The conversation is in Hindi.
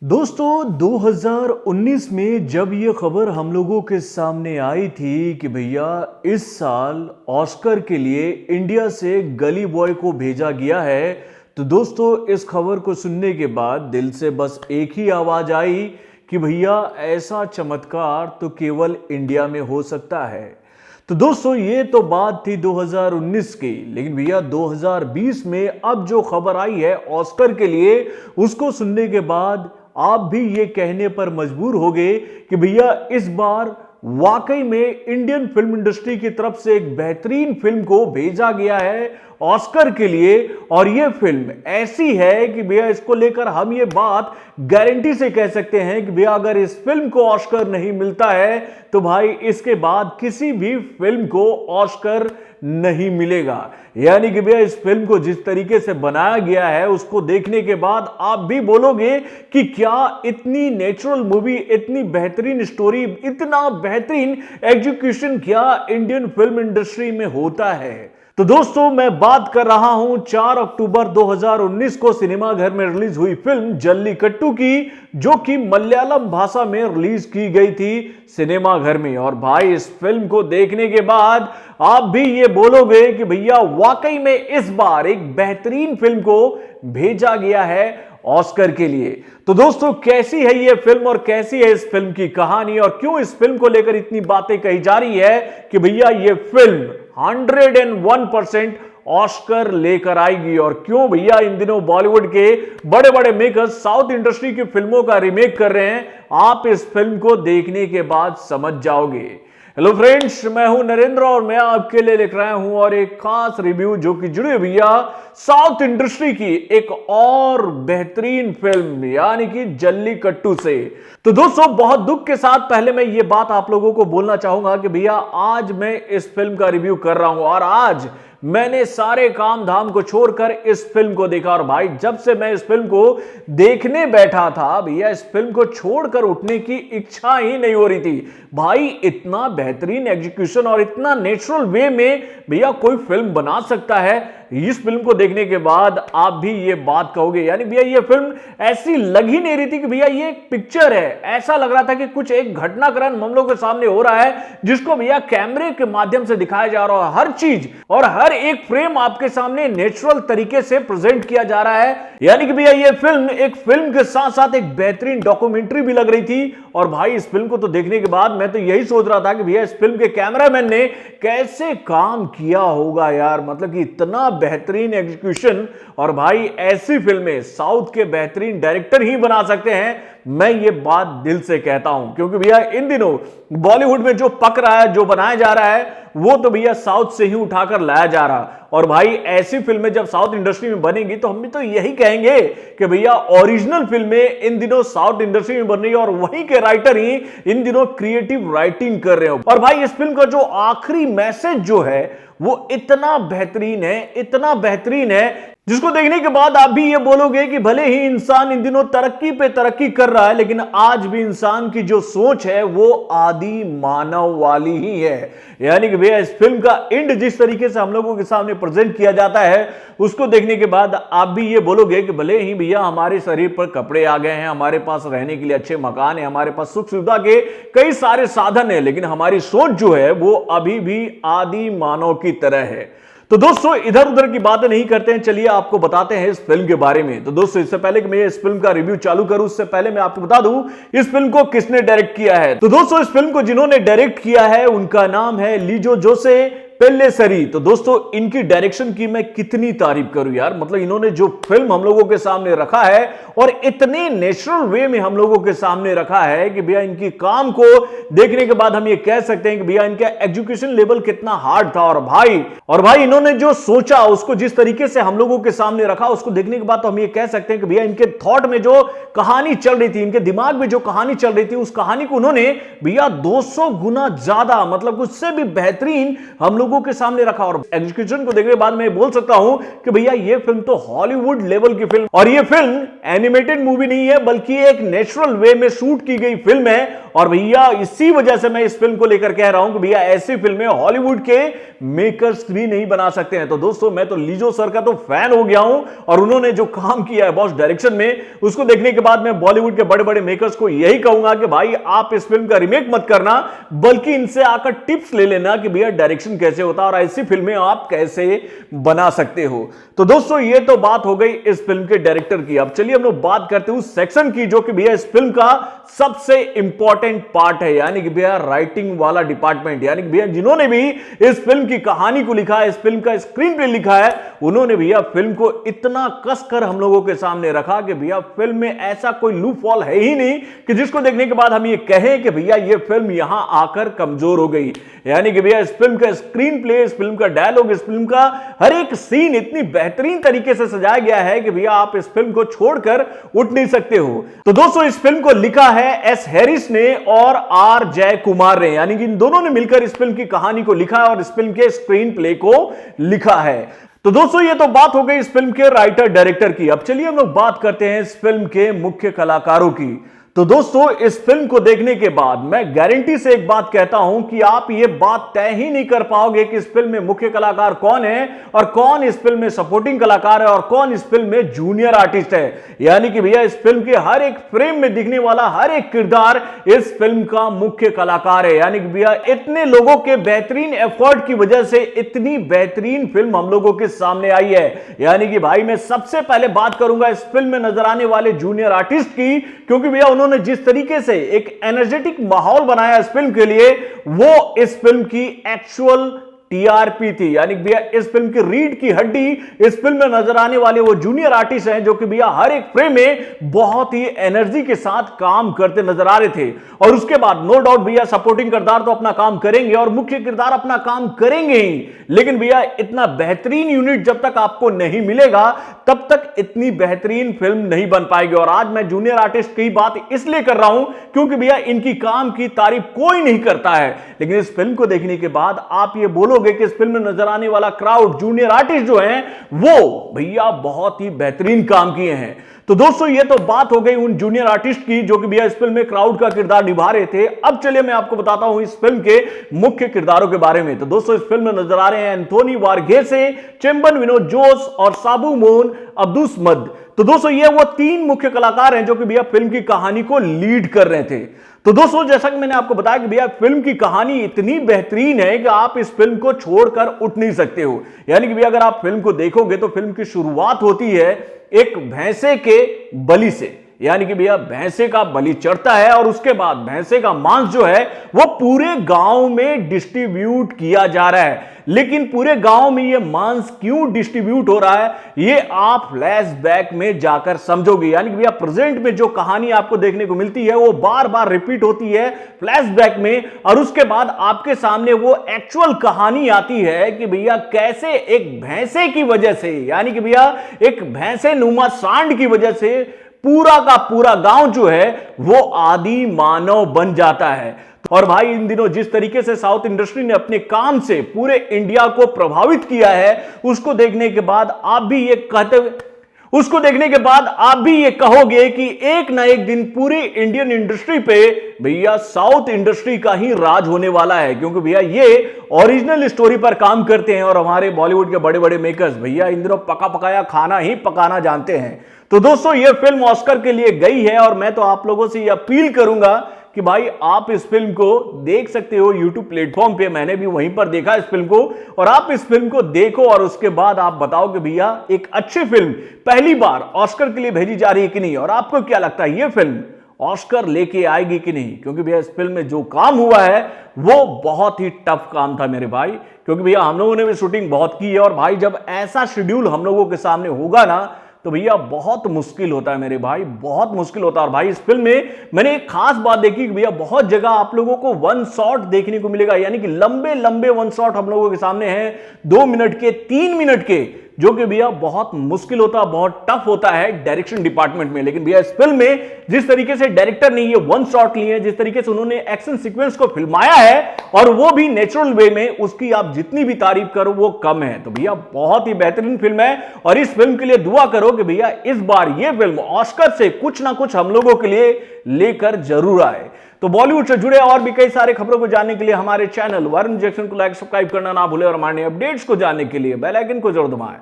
दोस्तों 2019 में जब ये खबर हम लोगों के सामने आई थी कि भैया इस साल ऑस्कर के लिए इंडिया से गली बॉय को भेजा गया है, तो दोस्तों इस खबर को सुनने के बाद दिल से बस एक ही आवाज आई कि भैया ऐसा चमत्कार तो केवल इंडिया में हो सकता है। तो दोस्तों ये तो बात थी 2019 की, लेकिन भैया 2020 में अब जो खबर आई है ऑस्कर के लिए, उसको सुनने के बाद आप भी ये कहने पर मजबूर हो गए कि भैया इस बार वाकई में इंडियन फिल्म इंडस्ट्री की तरफ से एक बेहतरीन फिल्म को भेजा गया है ऑस्कर के लिए। और ये फिल्म ऐसी है कि भैया इसको लेकर हम ये बात गारंटी से कह सकते हैं कि भैया अगर इस फिल्म को ऑस्कर नहीं मिलता है तो भाई इसके बाद किसी भी फिल्म को ऑस्कर नहीं मिलेगा। यानी कि भैया इस फिल्म को जिस तरीके से बनाया गया है उसको देखने के बाद आप भी बोलोगे कि क्या इतनी नेचुरल मूवी, इतनी बेहतरीन स्टोरी, इतना बेहतरीन एग्जीक्यूशन क्या इंडियन फिल्म इंडस्ट्री में होता है। तो दोस्तों मैं बात कर रहा हूं 4 अक्टूबर 2019 को सिनेमाघर में रिलीज हुई फिल्म जल्लीकट्टू की, जो कि मलयालम भाषा में रिलीज की गई थी सिनेमाघर में। और भाई इस फिल्म को देखने के बाद आप भी ये बोलोगे कि भैया वाकई में इस बार एक बेहतरीन फिल्म को भेजा गया है ऑस्कर के लिए। तो दोस्तों कैसी है ये फिल्म और कैसी है इस फिल्म की कहानी, और क्यों इस फिल्म को लेकर इतनी बातें कही जा रही है कि भैया ये फिल्म 101% ऑस्कर लेकर आएगी, और क्यों भैया इन दिनों बॉलीवुड के बड़े बड़े मेकर्स साउथ इंडस्ट्री की फिल्मों का रीमेक कर रहे हैं, आप इस फिल्म को देखने के बाद समझ जाओगे। हेलो फ्रेंड्स, मैं हूं नरेंद्र और मैं आपके लिए लेकर आया हूं और एक खास रिव्यू जो कि जुड़े भैया साउथ इंडस्ट्री की एक और बेहतरीन फिल्म यानी कि जल्लीकट्टू से। तो दोस्तों बहुत दुख के साथ पहले मैं ये बात आप लोगों को बोलना चाहूंगा कि भैया आज मैं इस फिल्म का रिव्यू कर रहा हूं और आज मैंने सारे काम धाम को छोड़कर इस फिल्म को देखा। और भाई जब से मैं इस फिल्म को देखने बैठा था भैया इस फिल्म को छोड़कर उठने की इच्छा ही नहीं हो रही थी। भाई इतना बेहतरीन एग्जीक्यूशन और इतना नेचुरल वे में भैया कोई फिल्म बना सकता है, इस फिल्म को देखने के बाद आप भी ये बात कहोगे। यानी भैया ये फिल्म ऐसी लग ही नहीं रही थी कि भैया ये एक पिक्चर है, ऐसा लग रहा था कि कुछ एक घटनाक्रम हम लोग के सामने हो रहा है जिसको भैया कैमरे के माध्यम से दिखाया जा रहा है। हर चीज और हर एक फ्रेम आपके सामने नेचुरल तरीके से प्रेजेंट किया जा रहा है। यानी कि भैया ये फिल्म एक फिल्म के साथ साथ एक बेहतरीन डॉक्यूमेंट्री भी लग रही थी। और भाई इस फिल्म को तो देखने के बाद मैं तो यही सोच रहा था कि भैया इस फिल्म के कैमरामैन ने कैसे काम किया होगा यार, मतलब कि इतना बेहतरीन एग्जीक्यूशन। और भाई ऐसी फिल्में साउथ के बेहतरीन डायरेक्टर ही बना सकते हैं, मैं ये बात दिल से कहता हूं, क्योंकि भैया इन दिनों बॉलीवुड में जो पक रहा है, जो बनाया जा रहा है, वो तो भैया साउथ से ही उठाकर लाया जा रहा। और भाई ऐसी फिल्में जब साउथ इंडस्ट्री में बनेगी तो हम भी तो यही कहेंगे कि भैया ओरिजिनल फिल्में इन दिनों साउथ इंडस्ट्री में बन रही है और वहीं के राइटर ही इन दिनों क्रिएटिव राइटिंग कर रहे हो। और भाई इस फिल्म का जो आखिरी मैसेज जो है वो इतना बेहतरीन है, इतना बेहतरीन है, जिसको देखने के बाद आप भी ये बोलोगे कि भले ही इंसान इन दिनों तरक्की पे तरक्की कर रहा है, लेकिन आज भी इंसान की जो सोच है वो आदि मानव वाली ही है। यानी कि भैया इस फिल्म का एंड जिस तरीके से हम लोगों के सामने प्रेजेंट किया जाता है उसको देखने के बाद आप भी ये बोलोगे कि भले ही भैया हमारे शरीर पर कपड़े आ गए हैं, हमारे पास रहने के लिए अच्छे मकान है, हमारे पास सुख सुविधा के कई सारे साधन है, लेकिन हमारी सोच जो है वो अभी भी आदि मानव की तरह है। तो दोस्तों इधर उधर की बातें नहीं करते हैं, चलिए आपको बताते हैं इस फिल्म के बारे में। तो दोस्तों इससे पहले कि मैं इस फिल्म का रिव्यू चालू करूं उससे पहले मैं आपको बता दूं इस फिल्म को किसने डायरेक्ट किया है। तो दोस्तों इस फिल्म को जिन्होंने डायरेक्ट किया है उनका नाम है लीजो जोसे पेल्लेसरी। तो दोस्तों इनकी डायरेक्शन की मैं कितनी तारीफ करूं यार, मतलब इन्होंने जो फिल्म हम लोगों के सामने रखा है और इतने नेचुरल वे में हम लोगों के सामने रखा है कि भैया इनकी काम को देखने के बाद हम ये कह सकते हैं कि भैया इनका एजुकेशन लेवल कितना हार्ड था। और भाई इन्होंने जो सोचा उसको जिस तरीके से हम लोगों के सामने रखा उसको देखने के बाद तो हम ये कह सकते हैं कि भैया इनके थॉट में जो कहानी चल रही थी, इनके दिमाग में जो कहानी चल रही थी, उस कहानी को उन्होंने भैया 200 गुना ज्यादा, मतलब उससे भी बेहतरीन हम लोगों के सामने रखा। और एग्जीक्यूशन को देखने के बाद मैं बोल सकता हूं कि भैया ये फिल्म तो हॉलीवुड लेवल की फिल्म, और ये फिल्म एनिमेटेड मूवी नहीं है बल्कि एक नेचुरल वे में शूट की गई फिल्म है। और भैया इसी वजह से मैं इस फिल्म को लेकर कह रहा हूं कि भैया ऐसी फिल्में हॉलीवुड के मेकर्स भी नहीं बना सकते हैं। तो दोस्तों मैं तो लीजो सर का तो फैन हो गया हूं और उन्होंने जो काम किया है बॉस डायरेक्शन में, उसको देखने के बाद मैं बॉलीवुड के बड़े बड़े मेकर्स को यही कहूंगा कि भाई आप इस फिल्म का रीमेक मत करना, बल्कि इनसे आकर टिप्स ले लेना कि भैया डायरेक्शन कैसे होता है और ऐसी फिल्में आप कैसे बना सकते हो। तो दोस्तों ये तो बात हो गई इस फिल्म के डायरेक्टर की। अब चलिए हम लोग बात करते हैं उस सेक्शन की जो कि भैया इस फिल्म का सबसे इंपॉर्टेंट पार्ट है, यानी कि भैया राइटिंग वाला डिपार्टमेंट। यानी कि भैया जिन्होंने भी इस फिल्म की कहानी को लिखा है, इस फिल्म का स्क्रीन प्ले लिखा है, उन्होंने भैया फिल्म को इतना कसकर हम लोगों के सामने रखा कि भैया फिल्म में ऐसा कोई लूप हॉल है ही नहीं कि जिसको देखने के बाद हम ये कहें कि भैया ये फिल्म यहां आकर कमजोर हो गई। यानी कि भैया इस फिल्म का स्क्रीन प्ले, इस फिल्म का डायलॉग, इस फिल्म का हर एक सीन इतनी बेहतरीन तरीके से सजाया गया है कि भैया आप इस फिल्म को छोड़कर उठ नहीं सकते हो। तो दोस्तों इस फिल्म को लिखा है एस हैरिस ने और आर जय कुमार ने, यानी कि इन दोनों ने मिलकर इस फिल्म की कहानी को लिखा है और इस फिल्म के स्क्रीन प्ले को लिखा है। तो दोस्तों ये तो बात हो गई इस फिल्म के राइटर डायरेक्टर की। अब चलिए हम लोग बात करते हैं इस फिल्म के मुख्य कलाकारों की। तो दोस्तों इस फिल्म को देखने के बाद मैं गारंटी से एक बात कहता हूं कि आप ये बात तय ही नहीं कर पाओगे कि इस फिल्म में मुख्य कलाकार कौन है और कौन इस फिल्म में सपोर्टिंग कलाकार है और कौन इस फिल्म में जूनियर आर्टिस्ट है। यानी कि भैया इस फिल्म के हर एक फ्रेम में दिखने वाला हर एक किरदार इस फिल्म का मुख्य कलाकार है। यानी कि भैया इतने लोगों के बेहतरीन एफर्ट की वजह से इतनी बेहतरीन फिल्म हम लोगों के सामने आई है। यानी कि भाई मैं सबसे पहले बात करूंगा इस फिल्म में नजर आने वाले जूनियर आर्टिस्ट की, क्योंकि भैया उन्होंने जिस तरीके से एक एनर्जेटिक माहौल बनाया इस फिल्म के लिए, वो इस फिल्म की एक्चुअल टीआरपी थी। यानी भैया इस फिल्म की रीढ़ की हड्डी इस फिल्म में नजर आने वाले वो जूनियर आर्टिस्ट हैं जो कि भैया हर एक फ्रेम में बहुत ही एनर्जी के साथ काम करते नजर आ रहे थे। और उसके बाद नो डाउट भैया सपोर्टिंग किरदार तो अपना काम करेंगे और मुख्य किरदार अपना काम करेंगे ही, लेकिन भैया इतना बेहतरीन यूनिट जब तक आपको नहीं मिलेगा तब तक इतनी बेहतरीन फिल्म नहीं बन पाएगी। और आज मैं जूनियर आर्टिस्ट की बात इसलिए कर रहा हूं क्योंकि भैया इनकी काम की तारीफ कोई नहीं करता है, लेकिन इस फिल्म को देखने के बाद आप ये बोलोगे कि इस फिल्म में नजर आने वाला क्राउड, जूनियर आर्टिस्ट जो हैं, वो भैया बहुत ही बेहतरीन काम किए हैं। तो दोस्तों ये तो बात हो गई उन जूनियर आर्टिस्ट की जो कि भैया इस फिल्म में क्राउड का किरदार निभा रहे थे। अब चलिए मैं आपको बताता हूं इस फिल्म के मुख्य किरदारों के बारे में। तो दोस्तों इस फिल्म में नजर आ रहे हैं एंथोनी वारघेसे, चेम्बन विनोद जोस और साबू मोन अब्दुसमद। तो दोस्तों ये वो तीन मुख्य कलाकार हैं जो कि भैया फिल्म की कहानी को लीड कर रहे थे। तो दोस्तों जैसा कि मैंने आपको बताया कि भैया फिल्म की कहानी इतनी बेहतरीन है कि आप इस फिल्म को छोड़कर उठ नहीं सकते हो। यानी कि भैया अगर आप फिल्म को देखोगे तो फिल्म की शुरुआत होती है एक भैंसे के बलि से। यानी कि भैया भैंसे का बलि चढ़ता है और उसके बाद भैंसे का मांस जो है वो पूरे गांव में डिस्ट्रीब्यूट किया जा रहा है। लेकिन पूरे गांव में ये मांस क्यों डिस्ट्रीब्यूट हो रहा है ये आप फ्लैशबैक में जाकर समझोगे। यानी कि भैया प्रेजेंट में जो कहानी आपको देखने को मिलती है वो बार बार रिपीट होती है फ्लैशबैक में, और उसके बाद आपके सामने वो एक्चुअल कहानी आती है कि भैया कैसे एक भैंसे की वजह से, यानी कि भैया एक भैंसे नुमा सांड की वजह से पूरा का पूरा गांव जो है वो आदि मानव बन जाता है। और भाई इन दिनों जिस तरीके से साउथ इंडस्ट्री ने अपने काम से पूरे इंडिया को प्रभावित किया है, उसको देखने के बाद आप भी ये कहोगे कि एक ना एक दिन पूरी इंडियन इंडस्ट्री पे भैया साउथ इंडस्ट्री का ही राज होने वाला है, क्योंकि भैया ये ओरिजिनल स्टोरी पर काम करते हैं और हमारे बॉलीवुड के बड़े बड़े मेकर्स भैया इन दिनों पका पकाया खाना ही पकाना जानते हैं। तो दोस्तों ये फिल्म ऑस्कर के लिए गई है और मैं तो आप लोगों से ये अपील करूंगा कि भाई आप इस फिल्म को देख सकते हो यूट्यूब प्लेटफॉर्म पे, मैंने भी वहीं पर देखा इस फिल्म को, और आप इस फिल्म को देखो और उसके बाद आप बताओ कि भैया एक अच्छी फिल्म पहली बार ऑस्कर के लिए भेजी जा रही है कि नहीं, और आपको क्या लगता है ये फिल्म ऑस्कर लेके आएगी कि नहीं। क्योंकि भैया इस फिल्म में जो काम हुआ है वो बहुत ही टफ काम था मेरे भाई, क्योंकि भैया हम लोगों ने भी शूटिंग बहुत की है और भाई जब ऐसा शेड्यूल हम लोगों के सामने होगा ना तो भैया बहुत मुश्किल होता है मेरे भाई, बहुत मुश्किल होता है। और भाई इस फिल्म में मैंने एक खास बात देखी कि भैया बहुत जगह आप लोगों को वन शॉट देखने को मिलेगा, यानी कि लंबे लंबे वन शॉट हम लोगों के सामने हैं, 2 मिनट के, 3 मिनट के, जो कि भैया बहुत मुश्किल होता है, बहुत टफ होता है डायरेक्शन डिपार्टमेंट में। लेकिन भैया इस फिल्म में जिस तरीके से डायरेक्टर ने ये वन शॉट लिए हैं, जिस तरीके से उन्होंने एक्शन सीक्वेंस को फिल्माया है और वो भी नेचुरल वे में, उसकी आप जितनी भी तारीफ करो वो कम है। तो भैया बहुत ही बेहतरीन फिल्म है और इस फिल्म के लिए दुआ करो कि भैया इस बार ये फिल्म ऑस्कर से कुछ ना कुछ हम लोगों के लिए लेकर जरूर आए। तो बॉलीवुड से जुड़े और भी कई सारे खबरों को जानने के लिए हमारे चैनल वरुण जैक्सन को लाइक सब्सक्राइब करना ना भूले और हमारे अपडेट्स को जानने के लिए बेल आइकन को जरूर दबाएं।